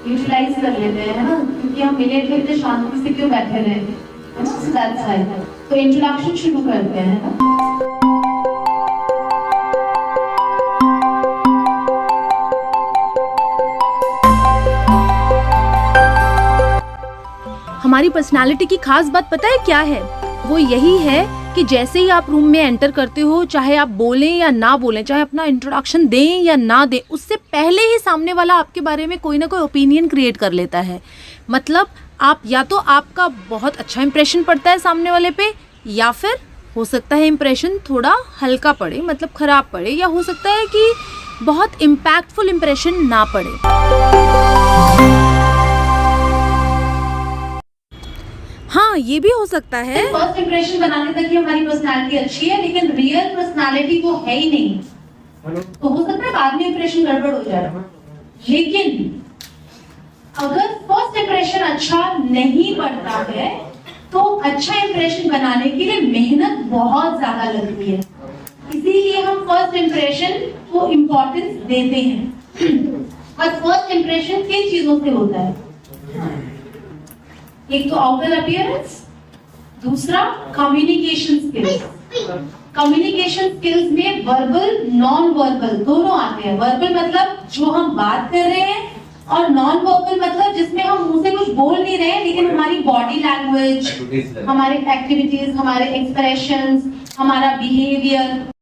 Utilise कर लेते हैं, है ना, क्योंकि हम मिले थे इतने शांति से क्यों बैठे रहे, है ना, so that's why। तो इंट्रोडक्शन शुरू करते हैं, है ना। हमारी पर्सनालिटी की खास बात पता है क्या है? वो यही है कि जैसे ही आप रूम में एंटर करते हो, चाहे आप बोलें या ना बोलें, चाहे अपना इंट्रोडक्शन दें या ना दें, उससे पहले ही सामने वाला आपके बारे में कोई ना कोई ओपिनियन क्रिएट कर लेता है। मतलब आप या तो आपका बहुत अच्छा इंप्रेशन पड़ता है सामने वाले पे, या फिर हो सकता है इंप्रेशन थोड़ा हल्का पड़े, मतलब ख़राब पड़े, या हो सकता है कि बहुत इम्पैक्टफुल इंप्रेशन ना पड़े। हाँ, ये भी हो सकता है। फर्स्ट इंप्रेशन बनाने तक ही हमारी पर्सनालिटी अच्छी है, लेकिन रियल पर्सनालिटी वो है ही नहीं, तो हो सकता है बाद में इंप्रेशन गड़बड़ हो जाए। लेकिन अगर फर्स्ट इंप्रेशन अच्छा नहीं बनता है तो अच्छा इंप्रेशन बनाने के लिए मेहनत बहुत ज्यादा लगती है, इसीलिए हम फर्स्ट इंप्रेशन को इम्पोर्टेंस देते हैं। और फर्स्ट इंप्रेशन किन चीजों से होता है? एक तो आउटर अपीयरेंस, दूसरा कम्युनिकेशन स्किल्स। कम्युनिकेशन स्किल्स में वर्बल नॉन वर्बल दोनों आते हैं। वर्बल मतलब जो हम बात कर रहे हैं, और नॉन वर्बल मतलब जिसमें हम मुंह से कुछ बोल नहीं रहे हैं, लेकिन हमारी बॉडी लैंग्वेज, हमारे एक्टिविटीज, हमारे एक्सप्रेशंस, हमारा बिहेवियर।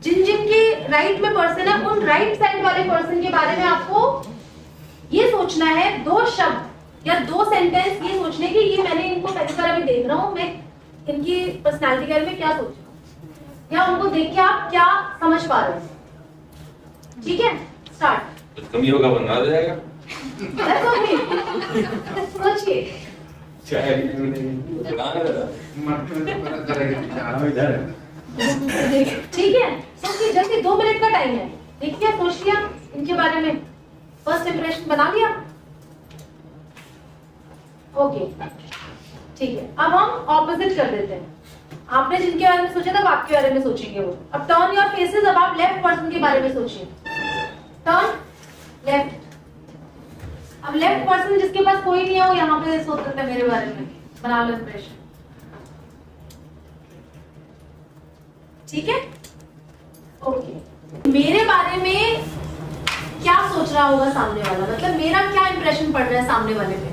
जिन जिन के राइट में पर्सन है, उन राइट साइड वाले पर्सन के बारे में आपको ये सोचना है, दो शब्द या दो सेंटेंस ये सोचने की, ये मैंने इनको पहली बार अभी देख रहा हूँ, मैं इनकी पर्सनालिटी के बारे में क्या सोच रहा हूँ, या उनको देख के आप क्या समझ पा रहे हो। ठीक है, स्टार्ट। कुछ कमी होगा बना जाएगा। सोचिए। ठीक है, सोचिए, जल्दी 2 मिनट का टाइम है। देखिए, सोच लिया इनके बारे में, फर्स्ट इंप्रेशन बना लिया। ओके, ठीक है, अब हम ऑपोजिट कर देते हैं। आपने जिनके बारे में सोचा था, वो आपके बारे में सोचेंगे वो। अब टर्न योर फेसेस, अब आप लेफ्ट पर्सन के बारे में सोचिए। Turn left. अब लेफ्ट पर्सन जिसके पास कोई नहीं है, वो यहाँ पे सोच सकता है मेरे बारे में, बना लो इंप्रेशन। ठीक है, ओके। मेरे बारे में क्या सोच रहा होगा सामने वाला, मतलब मेरा क्या इंप्रेशन पड़ रहा है सामने वाले पे,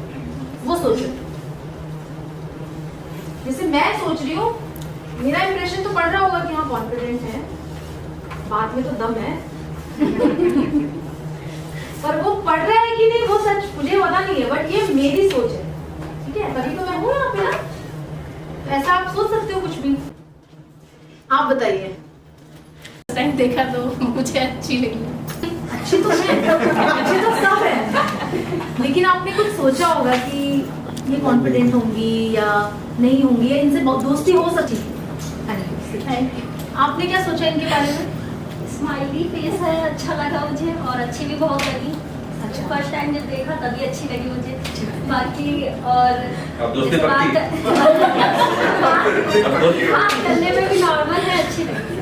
वो सोचो। जैसे मैं सोच रही हूँ, मेरा इंप्रेशन तो पड़ रहा होगा कि हाँ कॉन्फिडेंट है, बात में तो दम है। पर वो पढ़ रहा है कि नहीं वो सच मुझे पता नहीं है, बट ये मेरी सोच है। ठीक है, तभी तो मैं हूँ यहाँ पे ना। तो ऐसा आप आप सोच सकते हो कुछ भी। आप बताइए। टाइम देखा तो मुझे अच्छी लगी। अच्छी तो है, अच्छी तो सब है, लेकिन आपने कुछ सोचा होगा कि ये कॉन्फिडेंट होंगी या नहीं होंगी, या इनसे दोस्ती हो सकी। आपने क्या सोचा इनके बारे में? स्माइली फेस है, अच्छा लगा मुझे और अच्छी भी बहुत लगी। अच्छा। फर्स्ट टाइम जब देखा तभी अच्छी लगी मुझे। बाकी और अब दोस्ती जैसे पक्की। बात करने में भी नॉर्मल है, अच्छी लगी।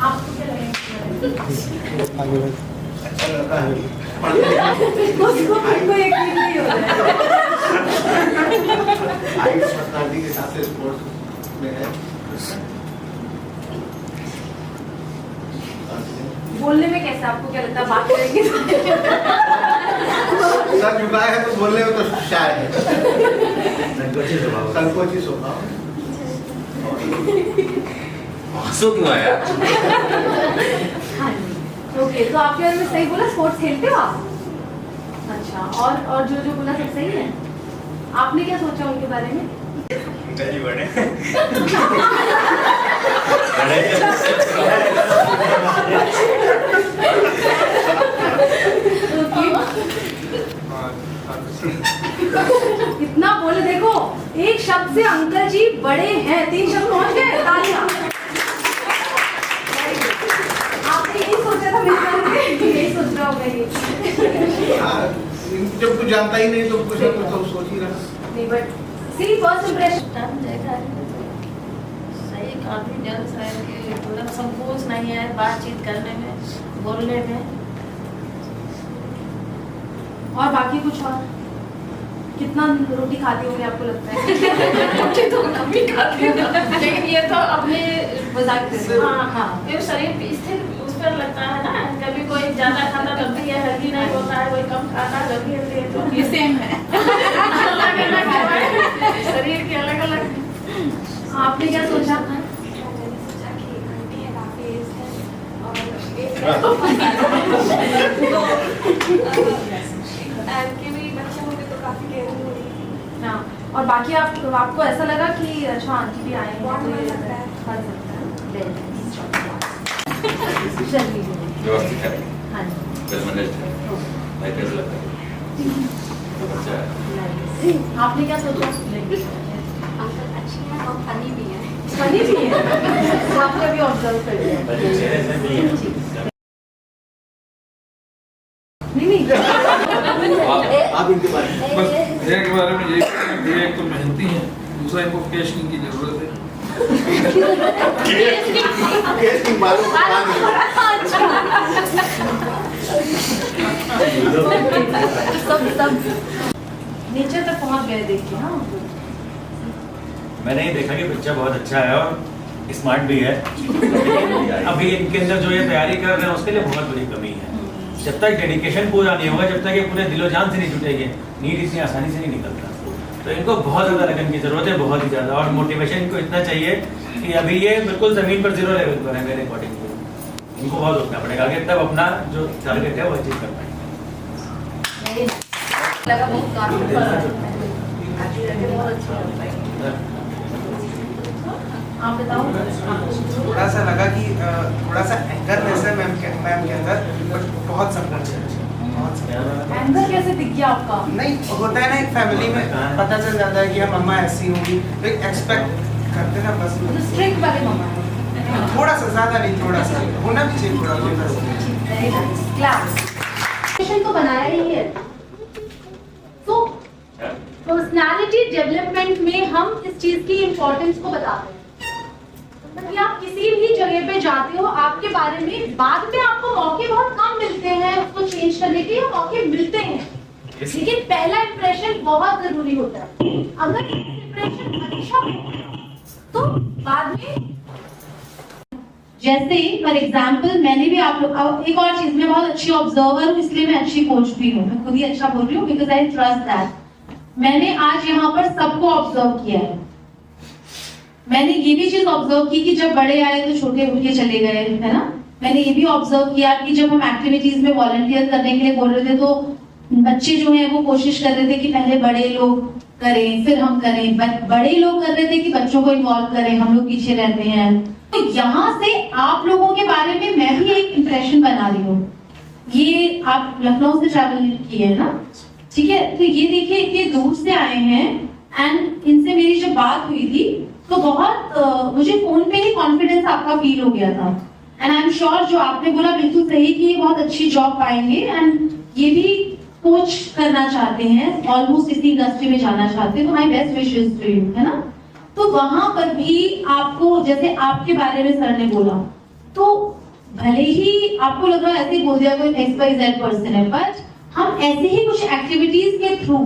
आपको क्या लगेगा? अच्छा लड़का है। उसको यकीन नहीं हो रहा है। आइस पर्सनालिटी के हिसाब से स्पोर्ट्स में है। बोलने में कैसा, आपको क्या लगता है, बात करेंगे? सर झुकाए है तो बोलने में तो शाय है। संकोची स्वभाव। संकोची स्वभाव। आंसू क्यों आया? हाँ जी, ओके। तो आपके बारे में सही बोला, स्पोर्ट्स खेलते हो आप? अच्छा, और जो बोला सब सही है। आपने क्या सोचा उनके बारे में? नहीं बड़े। इतना बोले, देखो एक शब्द से अंकल जी बड़े हैं, 3 शब्द पहुंच गए, तालियां। आपने यही सोचा था मेरे बारे में? यही सोच रहा होगा ये। हाँ, जब कुछ जानता ही नहीं तो कुछ ना कुछ तो सोच ही रहा। नहीं, but see first impression. Time देखा है तो सही कॉन्फिडेंस है कि मतलब संकोच नहीं है बातचीत करने में, बोलने में। और बाकी कुछ और कितना रोटी खाती होंगे आपको लगता है? रोटी तो कम ही खाती हूँ, लेकिन ये तो अपने मजाक कर रहे हो। हाँ हाँ, ये शरीर पे स्थिर उस पर लगता है ना। कभी कोई ज्यादा खाता जल्दी है, हेल्दी नहीं होता है, कोई कम खाता जल्दी हेल्दी है। तो ये सेम है। अलग अलग है, शरीर के अलग अलग। आपने क्या सोचा? के भी बच्चे होंगे तो काफी केयरिंग होगी। हाँ, और बाकी आपको ऐसा लगा कि अच्छा आंटी भी आए हैं बहुत तो मन ये लगता है। कर सकता है। चलिए। व्यवस्थित है। हाँ जी। वेल मैनेज्ड है। भाई कैसा लगता है? तो अच्छा है। आपने क्या सोचा? अंकल अच्छी है और फनी भी है। फनी भी है। आपने भी ऑब्जर्व कर लिया। नहीं आप इनके बारे में बस भैया के बारे में यही कहना, भैया एक तो मेहनती हैं, दूसरा इनको कैश की जरूरत है। केस की बालों को कान में। सब नेचर तक पहुंच गए देखिए। हाँ, मैंने ये देखा कि बच्चा बहुत अच्छा है और स्मार्ट भी है। अभी इनके अंदर जो ये तैयारी कर रहे हैं उसके लिए बहुत बड़ी कमी है। जब तक डेडिकेशन पूरा नहीं होगा, जब तक ये पूरे दिलो जान से नहीं जुटेंगे, नीट इतनी आसानी से नहीं निकलता। तो इनको बहुत ज़्यादा लगन की ज़रूरत है, बहुत ही ज़्यादा। और मोटिवेशन इनको इतना चाहिए कि अभी ये बिल्कुल ज़मीन पर 0 लेवल पर है मेरे अकॉर्डिंग। इनको बहुत रुकना पड़ेगा आगे, तब अपना जो टारगेट है वो अचीव कर पाएंगे। लगा बहुत काफी बहुत अच्छा लगता है। आप बताओ। थोड़ा सा लगा कि थोड़ा सा एंगरनेस है मैम के अंदर, बट बहुत सपोर्ट है। बहुत support है। एंगर कैसे दिख गया आपका? नहीं होता है ना, एक फैमिली में पता चल जाता है कि हम मम्मा ऐसी होंगी तो एक एक्सपेक्ट करते ना, बस स्ट्रिक्ट वाले मामा है। थोड़ा सा, ज्यादा नहीं, थोड़ा सा होना भी चाहिए, थोड़ा बहुत। Very nice, class. सेशन तो बनाया ही है। तो पर्सनालिटी डेवलपमेंट में हम इस चीज की इम्पोर्टेंस को बताते हैं कि आप किसी भी जगह पे जाते हो, आपके बारे में बाद में आपको मौके बहुत कम मिलते हैं उसको चेंज करने के, मौके मिलते हैं, लेकिन पहला इंप्रेशन बहुत जरूरी होता है। अगर इंप्रेशन अच्छा हो तो बाद में, जैसे फॉर एग्जाम्पल मैंने भी आप लोग, एक और चीज, मैं बहुत अच्छी ऑब्जर्वर हूँ इसलिए मैं अच्छी कोच भी हूँ, मैं खुद ही अच्छा बोल रही हूँ बिकॉज आई ट्रस्ट दैट। मैंने आज यहाँ पर सबको ऑब्जर्व किया है। मैंने ये भी चीज ऑब्जर्व की कि जब बड़े आए तो छोटे उठ के चले गए, है ना। मैंने ये भी ऑब्जर्व किया कि जब हम एक्टिविटीज में वॉलंटियर करने के लिए बोल रहे थे तो बच्चे जो हैं वो कोशिश कर रहे थे कि पहले बड़े लोग करें, फिर हम करें, बड़े लोग कर रहे थे कि बच्चों को इन्वॉल्व करें, हम लोग पीछे रहते हैं। तो यहाँ से आप लोगों के बारे में मैं भी एक इम्प्रेशन बना रही हूँ। ये आप लखनऊ से ट्रैवल किए है ना, ठीक है, तो ये देखिए इतने दूर से आए हैं एंड इनसे मेरी जब बात हुई थी तो बहुत मुझे फोन पे ही कॉन्फिडेंस आपका फील हो गया था। एंड आई एम श्योर जो आपने बोला बिल्कुल सही कि ये बहुत अच्छी जॉब पाएंगे एंड ये भी कोच करना चाहते हैं, ऑलमोस्ट इसी इंडस्ट्री में जाना चाहते हैं, तो my best wishes to you, है ना। तो वहां पर भी आपको, जैसे आपके बारे में सर ने बोला, तो भले ही आपको लग रहा है ऐसे ही बोल दिया कोई XYZ पर्सन है, बट हम ऐसे ही कुछ एक्टिविटीज के थ्रू,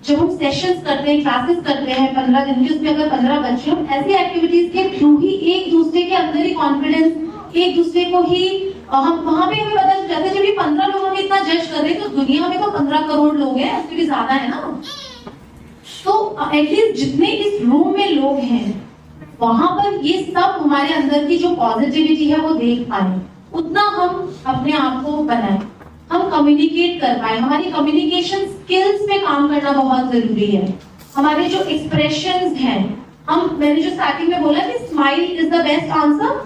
जब हम सेशंस करते हैं, क्लासेस करते हैं 15 दिन की, उसमें अगर 15 बच्चे, हम ऐसी एक्टिविटीज के थ्रू ही एक दूसरे के अंदर ही कॉन्फिडेंस, एक दूसरे को ही हम वहां पे हमें पता चल जाता है। जब ये 15 लोगों में इतना जज कर रहे हैं तो दुनिया में तो 15 करोड़ लोग हैं, उससे भी ज्यादा है ना। तो एटलीस्ट जितने इस रूम में लोग हैं वहां पर ये सब हमारे अंदर की जो पॉजिटिविटी है वो देख पाए, उतना हम अपने आप को बनाए, हम कम्युनिकेट कर पाए। हमारी कम्युनिकेशन स्किल्स पे काम करना बहुत जरूरी है। हमारे जो एक्सप्रेशंस हैं, मैंने जो स्टार्टिंग में बोला कि smile is the best answer,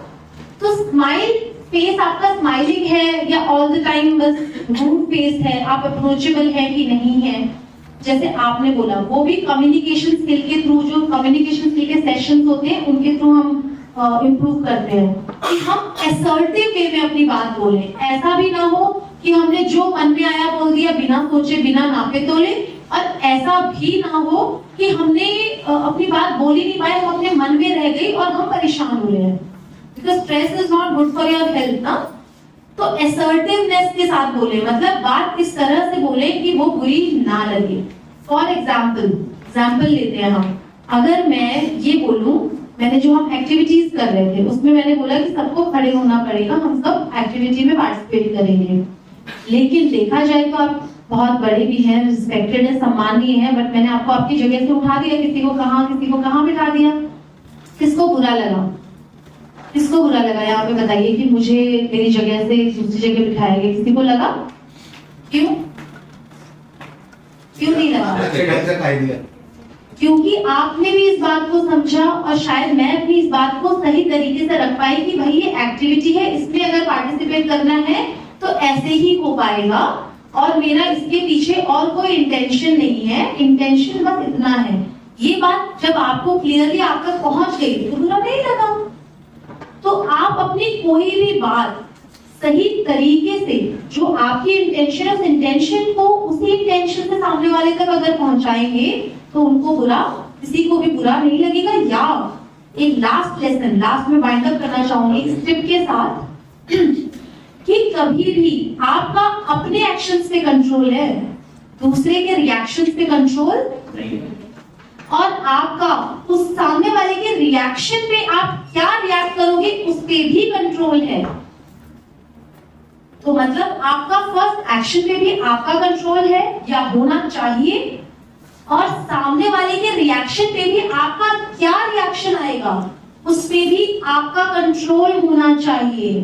तो स्माइल फेस आपका स्माइलिंग है या ऑल द टाइम बस रूड फेस है, आप अप्रोचेबल है कि नहीं है, जैसे आपने बोला, वो भी कम्युनिकेशन स्किल के थ्रू, जो कम्युनिकेशन स्किल के सेशंस होते हैं उनके थ्रू हम इम्प्रूव करते हैं कि हम असर्टिव वे में अपनी बात बोलें। ऐसा भी ना हो कि हमने जो मन में आया बोल दिया बिना सोचे, बिना नापे तोले, और ऐसा भी ना हो कि हमने अपनी बात बोल ही नहीं पाए, हम अपने मन में रह गई और हम परेशान हो रहे हैं, because stress is not good for your health ना। तो असर्टिवनेस के साथ बोले, मतलब बात इस तरह से बोले कि वो बुरी ना लगे। फॉर एग्जाम्पल लेते हैं हम, अगर मैं ये बोलूं, मैंने जो हम एक्टिविटीज कर रहे थे उसमें मैंने बोला कि सबको खड़े होना पड़ेगा, हम सब एक्टिविटी में पार्टिसिपेट करेंगे, लेकिन देखा जाए तो आप बहुत बड़े भी हैं, रिस्पेक्टेड है, सम्मानीय है, बट मैंने आपको आपकी जगह से उठा दिया, किसी को कहाँ बिठा दिया, किसको बुरा लगा? किसको बुरा लगा यहाँ पे बताइए कि मुझे मेरी जगह से दूसरी जगह बिठाया गया, किसी को लगा? क्यों नहीं लगा? क्योंकि आपने भी इस बात को समझा और शायद मैं अपनी इस बात को सही तरीके से रख पाई कि भाई ये एक्टिविटी है, इसमें अगर पार्टिसिपेट करना है तो ऐसे ही हो पाएगा, और मेरा इसके पीछे और कोई इंटेंशन नहीं है, इंटेंशन बस इतना है। ये बात जब आपको क्लियरली आप तक पहुंच गई तो बुरा नहीं लगा। तो आप अपनी कोई भी बात सही तरीके से, जो आपकी इंटेंशन है, उस इंटेंशन को उसी इंटेंशन से सामने वाले तक अगर पहुंचाएंगे तो उनको किसी को भी बुरा नहीं लगेगा। या एक लास्ट लेसन, लास्ट में बाइंड अप करना चाहूंगी इस टिप के साथ कि कभी भी आपका अपने एक्शंस पे कंट्रोल है, दूसरे के रिएक्शंस पे कंट्रोल नहीं, और आपका उस सामने वाले के रिएक्शन पे आप क्या रिएक्ट करोगे उस पे भी कंट्रोल है। तो मतलब आपका फर्स्ट एक्शन पे भी आपका कंट्रोल है या होना चाहिए, और सामने वाले के रिएक्शन पे भी आपका क्या रिएक्शन आएगा उस पे भी आपका कंट्रोल होना चाहिए।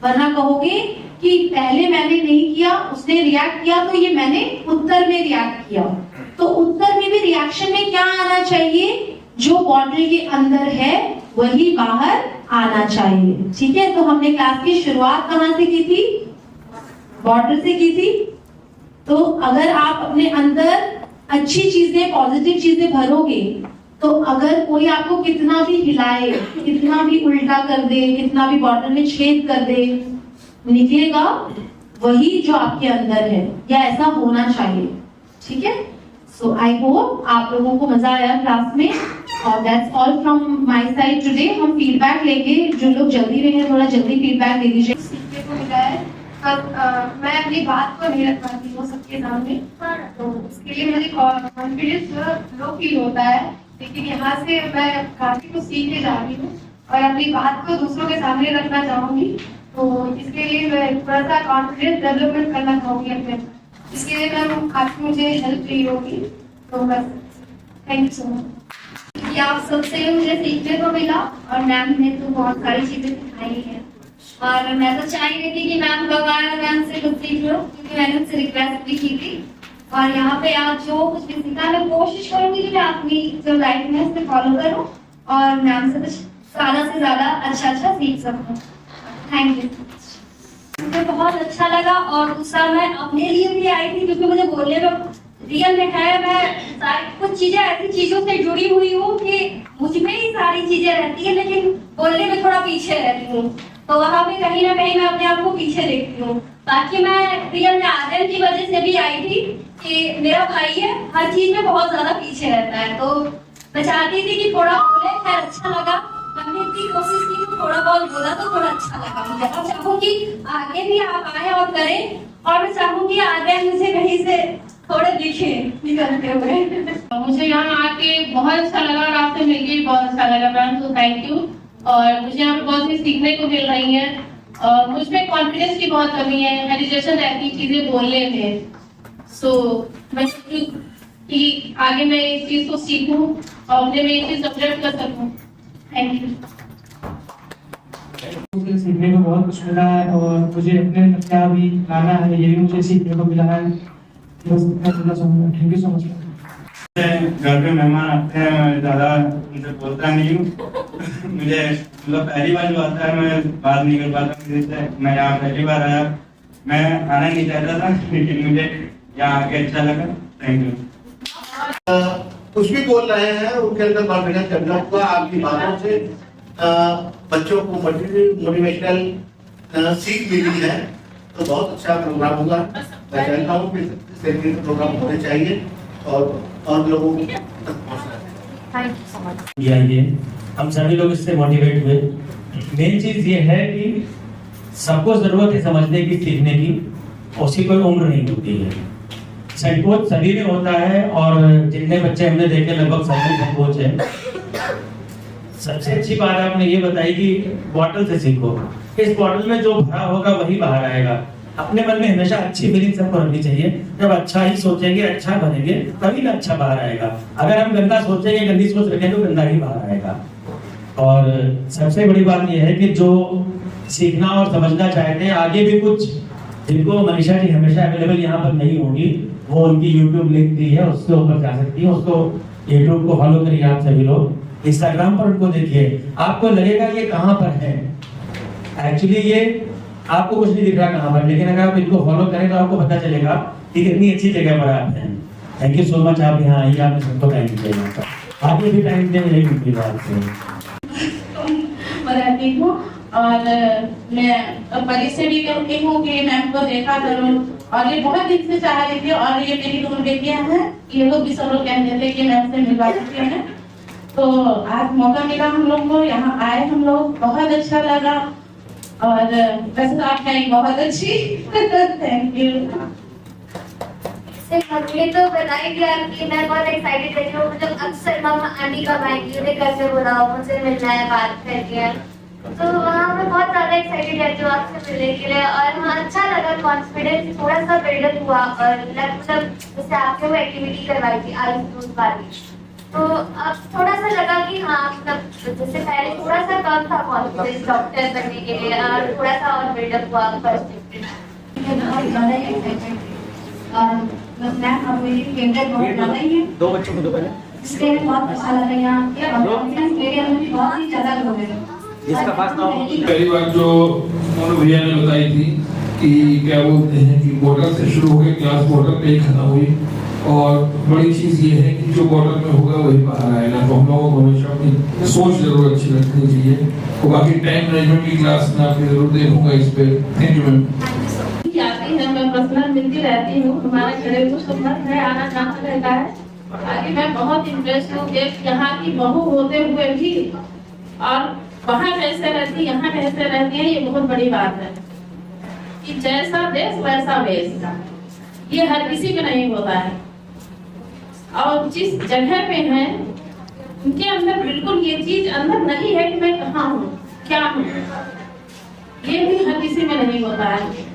वरना कहोगे कि पहले मैंने नहीं किया, उसने रिएक्ट किया, तो ये मैंने उत्तर में रिएक्ट किया। तो उत्तर में भी रिएक्शन में क्या आना चाहिए, जो बॉटल के अंदर है वही बाहर आना चाहिए। ठीक है, तो हमने क्लास की शुरुआत कहां से की थी? बॉटल से की थी। तो अगर आप अपने अंदर अच्छी चीजें, पॉजिटिव चीजें भरोगे, तो अगर कोई आपको कितना भी हिलाए, कितना भी उल्टा कर दे, कितना भी बॉटल में छेद कर दे, निकलेगा वही जो आपके अंदर है, या ऐसा होना चाहिए। ठीक है, सो आई होप आप लोगों को मजा आया क्लास में, और that's all from my side today. हम फीडबैक लेंगे, जो लोग जल्दी में हैं थोड़ा जल्दी फीडबैक दे दीजिए। सीखने को मिला है, पर मैं अपनी बात को नहीं रख पाती हूँ सबके सामने, तो उसके लिए मुझे कॉन्फिडेंस लो फील होता है। लेकिन यहाँ से मैं काफी कुछ सीखने जा रही हूँ और अपनी बात को दूसरों के सामने रखना चाहूंगी, तो इसके लिए मैं थोड़ा सा कॉन्फिडेंस डेवलपमेंट करना चाहूंगी अपने। इसके लिए मैम आपकी मुझे हेल्प चाहिए होगी, तो बस थैंक यू सो मच। आप सबसे मुझे सीखने को मिला, और मैम ने तो बहुत सारी चीजें सिखाई है, और मैं तो चाह रही थी कि मैम कब आए, मैम से कुछ सीख लो, क्योंकि मैंने उनसे रिक्वेस्ट भी की थी। और यहाँ पे आज जो कुछ भी सीखा, मैं कोशिश करूंगी कि मैं अपनी जो लाइफ में उसे फॉलो करूँ और मैम से कुछ ज़्यादा से ज़्यादा अच्छा सीख सकूँ। Thank you. मुझे बहुत अच्छा लगा और दूसरा मैं अपने लिए भी आई थी क्योंकि मुझे बोलने में रियल में है, मैं कुछ चीजें ऐसी चीजों से जुड़ी हुई हूँ कि मुझ में ही सारी चीजें रहती है लेकिन बोलने में थोड़ा पीछे रहती हूँ, तो वहाँ पे कहीं ना कहीं मैं अपने आप को पीछे देखती हूँ। बाकी मैं रियल में आदर की वजह से भी आई थी कि मेरा भाई है, हर चीज में बहुत ज्यादा पीछे रहता है, तो मैं चाहती थी कि थोड़ा बोले, खैर अच्छा लगा, मैंने इतनी कोशिश की तो थोड़ा बहुत बोला तो थोड़ा अच्छा लगा मुझे। और चाहूंगी आगे भी आप आए और करें, और मैं चाहूंगी आगे मुझे कहीं से थोड़े दिखे निकलते हुए। मुझे यहाँ आके बहुत अच्छा लगा और आपसे मिलके भी बहुत अच्छा लगा मैम, तो थैंक यू। और मुझे यहाँ पे बहुत सी सीखने को मिल रही है और मुझ में कॉन्फिडेंस की बहुत कमी है, हेजिटेशन रहती चीजें बोलने में, सो मैं कि आगे मैं इस चीज को सीखूं और अपने में ये चीज अपडेट कर सकूं। Thank you. मुझे सीखने को बहुत कुछ मिला है और मुझे अपने क्या भी लाना है ये भी मुझे सीखने को मिला है। Thank you so much. घर पे मेहमान आते हैं, मैं ज़्यादा उनसे बोलता नहीं हूँ मुझे मतलब पहली बार जो आता है मैं बात नहीं कर पाता किसी से। मैं यहाँ पहली बार आया, मैं आना नहीं चाहता था लेकिन मुझे यहाँ आके अच्छा लगा। Thank you. कुछ भी बोल रहे हैं उनके अंदर कॉन्फिडेंस डेवलप हुआ आपकी बातों से। बच्चों को मोटिवेशनल सीख मिली है, तो बहुत अच्छा प्रोग्राम होगा। मैं चाहता हूँ कि इस प्रोग्राम होने चाहिए और लोगों तक पहुँचना चाहिए। हम सभी लोग इससे मोटिवेट हुए। मेन चीज ये है कि सबको जरूरत है समझने की, सीखने की, उसकी कोई उम्र नहीं होती है। संकोच सभी में होता है और जितने बच्चे हमने देखे लगभग सभी संकोच है। सबसे अच्छी बात आपने ये बताई कि बॉटल से सीखो। इस बॉटल में जो भरा होगा वही बाहर आएगा। अपने मन में हमेशा अच्छी फीलिंग सबको रखनी चाहिए। जब अच्छा ही सोचेंगे, अच्छा बनेंगे, तभी ना अच्छा बाहर आएगा। अगर हम गंदा सोचेंगे, गंदी सोच रखेंगे तो गंदा ही बाहर आएगा। और सबसे बड़ी बात यह है कि जो सीखना और समझना चाहते हैं, आगे भी कुछ जिनको मनीषा जी हमेशा अवेलेबल यहाँ पर नहीं होंगी, वो उनकी यूट्यूब लिंक दी है, उसके ऊपर जा सकती है। उसको यूट्यूब को फॉलो करिए आप सभी लोग। इंस्टाग्राम पर उनको देखिए, आपको लगेगा ये कहाँ पर है। एक्चुअली ये आपको कुछ नहीं दिख रहा कहाँ पर, लेकिन अगर आप इनको फॉलो करें तो आपको पता चलेगा कि कितनी अच्छी जगह पर आप हैं। थैंक यू सो मच, आप यहाँ आइए, आपने सबको टाइम दिया। आगे भी टाइम दें, यही उम्मीद है आपसे। रहती हूँ और मैं बड़ी से भी कहती हूँ कि मैम को देखा करूँ, और ये बहुत दिन से चाह रही थी। और ये मेरी दो बेटियां हैं, ये लोग भी सब लोग कहते थे कि मैम से मिलवा सकते हैं, तो आज मौका मिला हम लोग को, यहाँ आए हम लोग, बहुत अच्छा लगा। और वैसे तो आप हैं बहुत अच्छी। Thank you. मुझे तो बताया गया कि मैं बहुत एक्साइटेड रहती हूँ, मतलब अक्सर मम्मा आंटी कब आएंगी, उन्हें कैसे बुलाओ, मुझसे मिलना है, बात करनी है, तो वहाँ मैं बहुत ज़्यादा एक्साइटेड रहती हूँ आपसे मिलने के लिए। और वहाँ अच्छा लगा, कॉन्फिडेंस थोड़ा सा बिल्डअप हुआ। और मतलब जैसे आपने वो एक्टिविटी करवाई थी आईज वाली, तो अब थोड़ा सा लगा कि हाँ मतलब जैसे पहले थोड़ा सा कम था कॉन्फिडेंस डॉक्टर बनने के लिए, और थोड़ा सा और बिल्डअप हुआ फर्स्ट। बहुत ज़्यादा एक्साइटेड मैम, अब मेरी फेवरेट बहुत ज़्यादा ही है। दो बच्चों को दो पहले, इसलिए बहुत अच्छा लगा यहाँ आके, और कॉन्फिडेंस मेरे अंदर बहुत ही ज़्यादा हो गया। जिसका पास ना हो। पहली बार जो मोनू भैया ने बताई थी कि क्या बोलते हैं कि बॉटल से शुरू हो गई, क्लास बॉटल पे ही खत्म हुई। और बड़ी चीज़ ये है कि जो बॉटल में होगा वही बाहर आएगा, तो हम लोगों को हमेशा अपनी सोच जरूर अच्छी रखनी चाहिए। और बाकी टाइम मैनेजमेंट की क्लास में आपकी जरूर देखूंगा इस पे। Thank you ma'am. आती है, मैं पर्सनल मिलती रहती हूँ, हमारा घरेलू संबंध है, आना जाना रहता है। आगे मैं बहुत इंटरेस्ट हूँ कि यहाँ की बहू होते हुए भी और वहाँ कैसे रहती, यहाँ कैसे रहती है, ये बहुत बड़ी बात है कि जैसा देश वैसा वेश, ये हर किसी में नहीं होता है। और जिस जगह पे हैं उनके अंदर बिल्कुल ये चीज अंदर नहीं है कि मैं कहाँ हूँ, क्या हूँ, ये भी हर किसी में नहीं होता है।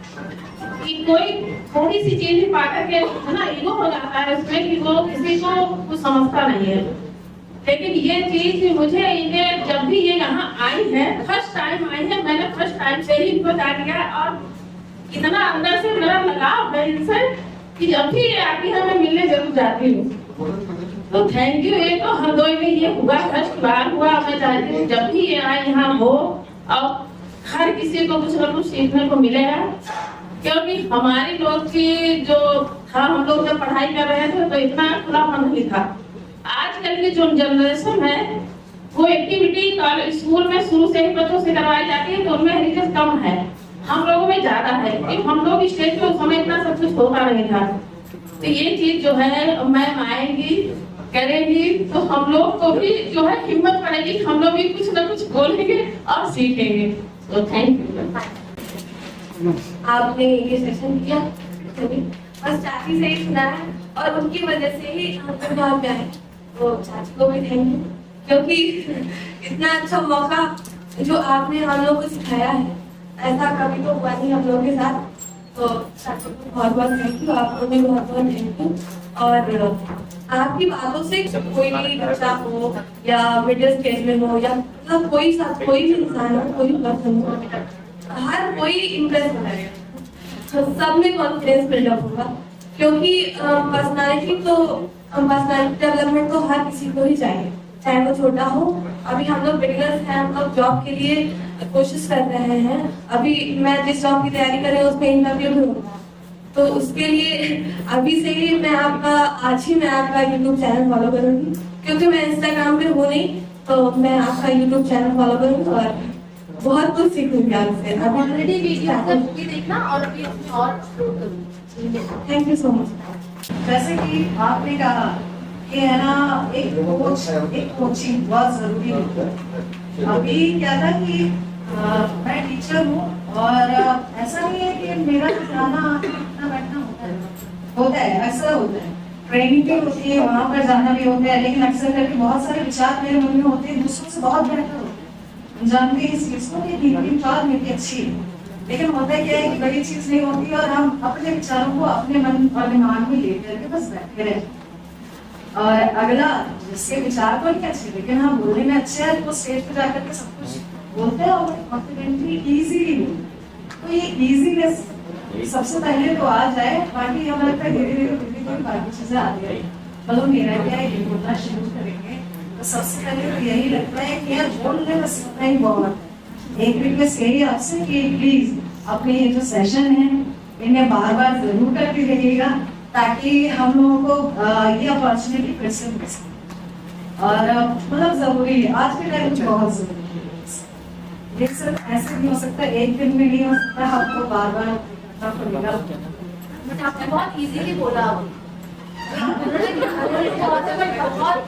कि कोई थोड़ी सी चीज भी पाकर के ना ईगो हो जाता है उसमें कि वो किसी को कुछ समझता नहीं है। लेकिन ये चीज मुझे इन्हें जब भी ये यहाँ आई है, फर्स्ट टाइम आई है, मैंने फर्स्ट टाइम से ही इनको जान लिया और इतना अंदर से मेरा लगाव है इनसे कि जब भी आती है मैं मिलने जरूर जाती हूँ। तो थैंक यू। एक तो हरदोई में ये हुआ, फर्स्ट बार हुआ। मैं चाहती हूँ जब भी ये आए यहाँ हो और हर किसी को कुछ न कुछ सीखने को मिलेगा, क्योंकि हमारी लोग की जो था, हम लोग जब पढ़ाई कर रहे थे तो इतना खुलापन नहीं था। आजकल की जो जनरेशन है वो एक्टिविटी स्कूल में शुरू से ही बच्चों से करवाई जाती है, तो उनमें हेरिटेज कम है, हम लोगों में ज्यादा है। क्योंकि हम लोग स्टेज पे उस समय इतना सब कुछ होता नहीं था। तो ये चीज जो है मैम आएंगी करेंगी तो हम लोग को भी जो है हिम्मत पड़ेगी, हम लोग भी कुछ ना कुछ बोलेंगे और सीखेंगे। तो थैंक यू। आपने ये सेशन किया, बस चाची से ही सुना है और उनकी वजह से ही हम प्रोग्राम में आए। तो चाची को भी थैंक यू, क्योंकि इतना अच्छा मौका जो आपने हम लोग को सिखाया है, ऐसा कभी तो हुआ नहीं हम लोग के साथ। तो चाची को बहुत बहुत थैंक यू, आपको भी बहुत बहुत थैंक यू। और आपकी बातों से कोई भी बच्चा हो या मिडिल स्टेज में हो या मतलब कोई भी इंसान हो, कोई पर्सन हो, हर कोई इम्प्रेस हो जाएगा, तो सब में कॉन्फिडेंस बिल्डअप होगा। क्योंकि पर्सनालिटी डेवलपमेंट तो हर किसी को ही चाहिए, चाहे वो छोटा हो। अभी हम लोग बिगिनर्स हैं, हम लोग जॉब के लिए कोशिश कर रहे हैं। अभी मैं जिस जॉब की तैयारी कर रही हूँ उसमें इंटरव्यू भी होगा, तो उसके लिए अभी से ही मैं आपका यूट्यूब चैनल फॉलो करूंगी, क्योंकि मैं इंस्टाग्राम पे हूँ नहीं, तो मैं आपका यूट्यूब चैनल फॉलो करूंगी और बहुत कुछ सीखूंगी आपसे। अभी ऑलरेडी वीडियो देखना और अभी और अपलोड करूंगी। Thank you so much. जैसे कि आपने कहा कि है ना, एक कोचिंग बहुत जरूरी है। अभी क्या था कि मैं टीचर हूँ और ऐसा नहीं है कि मेरा जाना उठना बैठना होता है, अक्सर होता है, ट्रेनिंग भी होती है, वहाँ पर जाना भी होता है, लेकिन अक्सर करके बहुत सारे विचार मेरे मन में होते हैं दूसरों से बहुत बेहतर होते हैं। हम जानते हैं इस चीज को कि मेरी बात मेरी अच्छी है, लेकिन होता क्या है कि बड़ी चीज नहीं होती और हम अपने विचारों को अपने मन और दिमाग में लेकर के बस बैठे रहते। और अगला जिसके विचार तो नहीं अच्छे लेकिन हम बोलने में अच्छे हैं, वो स्टेज पे जाकर के सब कुछ बोलते हैं और कॉन्फिडेंटली इजीली बोलते। तो ये इजीनेस सबसे पहले तो आ जाए, बाकी हमें लगता है धीरे धीरे बाकी चीजें आ जाएगी। मतलब मेरा क्या है, ये बोलना शुरू करेंगे तो सबसे पहले तो यही लगता है कि यार बोलने में सीखना ही बहुत है। एक रिक्वेस्ट यही आपसे कि प्लीज अपने ये जो सेशन है इन्हें बार बार जरूर करके रहिएगा, ताकि हम लोगों को ये अपॉर्चुनिटी फिर से मिल सके। और मतलब जरूरी है, आज के टाइम में बहुत जरूरी है। ये सिर्फ ऐसे नहीं हो सकता, एक दिन में नहीं हो सकता, आपको बार बार करना पड़ेगा। आपने बहुत इजीली बोला,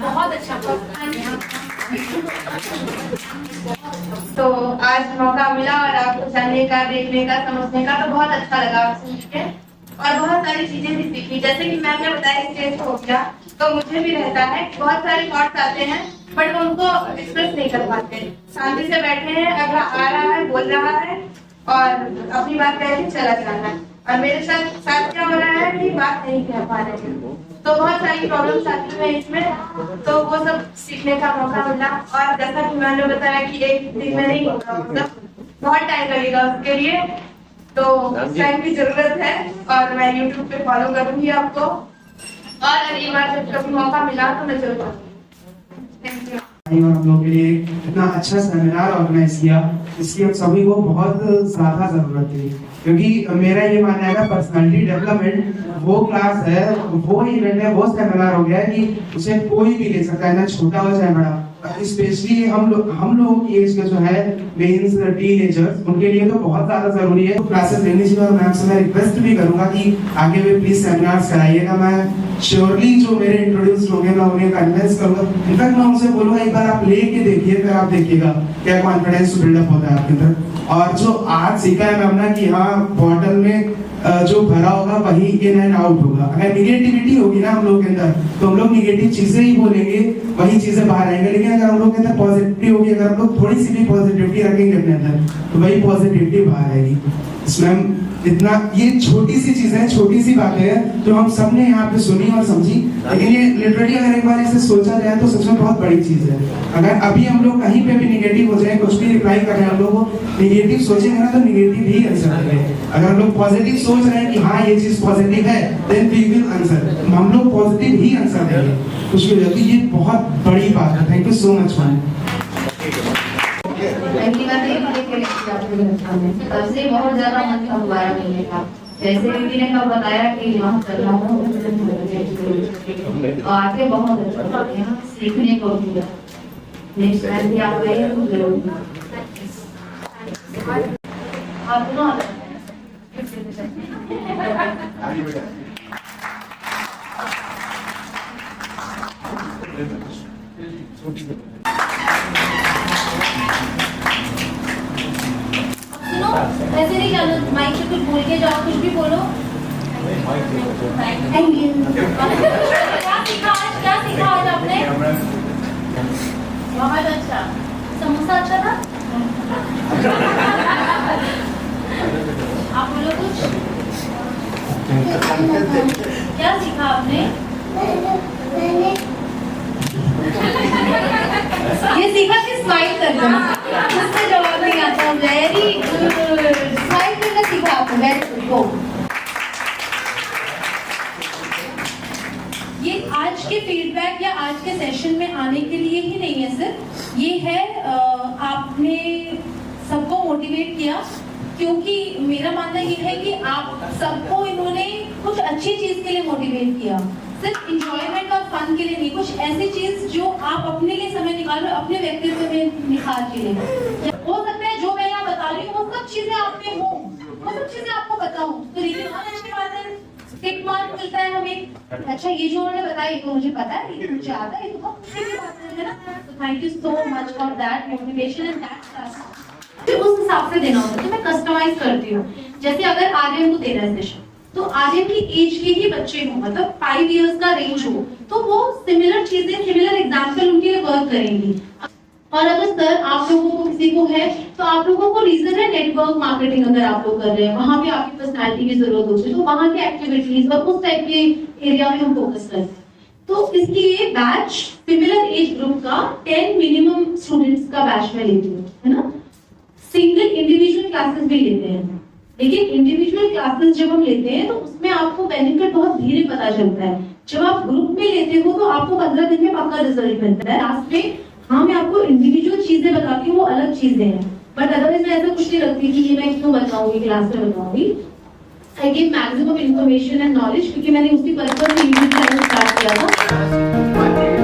बहुत अच्छा। तो आज मौका मिला और आपको जानने का, देखने का, समझने का, तो बहुत अच्छा लगा आपसे मिलके और बहुत सारी चीजें भी सीखी। जैसे कि मैम ने बताया स्टेज हो गया, तो मुझे भी रहता है बहुत सारे थॉट्स आते हैं बट वो उनको एक्सप्रेस नहीं कर पाते। शांति से बैठे हैं, अगला आ रहा है, बोल रहा है और अपनी बात कह के चला जा रहा है, और मेरे साथ क्या हो रहा है कि बात नहीं कह पा रहे हैं, तो बहुत सारी प्रॉब्लम्स आती है इसमें। तो वो सब सीखने का मौका मिला और जैसा कि मैंने बताया कि एक दिन में नहीं होगा, मतलब बहुत टाइम लगेगा उसके लिए, तो टाइम की जरूरत है। और मैं यूट्यूब पे फॉलो करूंगी आपको, और अगली बार जब कभी मौका मिला तो मैं जरूर करूंगी। Thank you. हम लोगों के लिए इतना अच्छा सेमिनार ऑर्गेनाइज किया, इसकी हम सभी को बहुत ज्यादा जरूरत थी, क्योंकि मेरा ये मानना है कि पर्सनालिटी डेवलपमेंट वो क्लास है, वो इवेंट है, वो सेमिनार हो गया है कि उसे कोई भी ले सकता है, ना छोटा हो चाहे बड़ा। स्पेशली हम लोगों की एज के जो है मींस टीनेजर्स, उनके लिए तो बहुत ज्यादा जरूरी है। तो क्लासेस लेनी चाहिए और मैम से मैं रिक्वेस्ट भी करूंगा कि आगे भी प्लीज सेमिनार्स कराइएगा। मैं श्योरली जो मेरे इंट्रोड्यूस होंगे मैं उन्हें कन्विंस करूंगा। इनफैक्ट मैं उनसे बोलूंगा एक बार आप लेके देखिए, फिर आप देखिएगा क्या कॉन्फिडेंस बिल्डअप होता है आपके अंदर। और जो आज सीखा है मैम ने कि हाँ बॉटल में जो भरा होगा वही इन एंड आउट होगा। अगर निगेटिविटी होगी ना हम लोग के अंदर तो हम लोग निगेटिव चीजें ही बोलेंगे, वही चीजें बाहर आएंगे। लेकिन अगर हम लोग के अंदर पॉजिटिविटी होगी, अगर हम लोग थोड़ी सी भी पॉजिटिविटी रखेंगे अपने अंदर तो वही पॉजिटिविटी बाहर आएगी। इसमें इतना ये छोटी सी चीजें, छोटी सी बातें हैं जो हम सब ने यहाँ पे सुनी और समझी, लेकिन ये लिटरली अगर एक बार इसे सोचा जाए तो सच में बहुत बड़ी चीज है। अगर अभी हम लोग कहीं पे भी निगेटिव हो जाए, कुछ भी रिप्लाई कर रहे हैं, हम लोग को निगेटिव सोचेंगे ना तो निगेटिव ही आंसर देंगे। अगर हम लोग पॉजिटिव सोच रहे हैं कि हाँ ये चीज पॉजिटिव है, देन वी विल आंसर, हम लोग पॉजिटिव ही आंसर देंगे कुछ भी हो जाए। तो ये बहुत बड़ी बात है। Thank you so much ma'am. पहली बात ये तब से बहुत ज्यादा मन था दोबारा मिलने का। जैसे दीदी ने कब बताया कि यहाँ चल रहा हूँ और आके बहुत अच्छा लगा, यहाँ सीखने को मिला। नेक्स्ट टाइम भी आप गए तो जरूर आप ना सुनो, ऐसे नहीं जाना, माइक से कुछ बोल के जाओ, कुछ भी बोलो। Thank you. क्या सीखा आज आपने? बहुत अच्छा। समोसा अच्छा था? आप बोलो कुछ। क्या सीखा आपने? ये सीखा कि स्माइल करना, उससे जवाब नहीं आता। वेरी गुड, स्माइल करना सीखा आपने, वेरी गुड। ये आज के फीडबैक या आज के सेशन में आने के लिए ही नहीं है सिर्फ, ये है आपने सबको मोटिवेट किया, क्योंकि मेरा मानना ये है कि आप सबको इन्होंने कुछ अच्छी चीज के लिए मोटिवेट किया, सिर्फ इंजॉयमेंट और फन के लिए नहीं, कुछ ऐसी चीज जो आप अपने लिए समय निकाल रहे हो, अपने व्यक्तित्व में निखार के लिए। हो सकता है जो मैं यहाँ बता रही हूँ वो सब चीजें आप में हो, वो सब चीजें आपको पता हो, तो लेकिन बहुत अच्छी बात है, टिक मार्क मिलता है हमें। अच्छा ये जो उन्होंने बताया ये तो मुझे पता है, ये तो मुझे आता है, ये तो बहुत खुशी की बात है ना। तो thank you so much for that motivation and that trust. फिर उस हिसाब से देना होता है, तो मैं कस्टमाइज करती हूँ। जैसे अगर आर्यन को दे रहा है सेशन, तो आर्यन की एज के ही बच्चे हो, मतलब 5 इयर्स का रेंज हो, तो वो सिमिलर चीजें, सिमिलर एग्जाम्पल उनके लिए वर्क करेंगी। और अगर सर आप लोगों को किसी को है, तो आप लोगों को रीजन है नेटवर्क मार्केटिंग अगर आप लोग कर रहे हैं, वहां भी आपकी पर्सनालिटी की जरूरत होती है, तो वहां की एक्टिविटीज और उस टाइप के एरिया में हम फोकस करते हैं। तो इसके लिए बैच सिमिलर एज ग्रुप का 10 मिनिमम स्टूडेंट्स का बैच में लेती हूँ, है ना। सिंगल इंडिविजुअल क्लासेस भी लेते हैं, लेकिन इंडिविजुअल क्लासेस जब हम लेते हैं तो उसमें आपको बेनिफिट बहुत धीरे पता चलता है। जब आप ग्रुप में लेते हो तो आपको 15 दिन में पक्का रिजल्ट मिलता है। लास्ट में हाँ मैं आपको इंडिविजुअल चीजें बताती हूँ, वो अलग चीजें हैं, बट अदरवाइज मैं ऐसा कुछ नहीं रखती कि ये मैं क्यों बताऊंगी, क्लास में बताऊंगी। I give maximum information and knowledge, क्योंकि मैंने उसी पर्पज से यूट्यूब चैनल स्टार्ट किया था।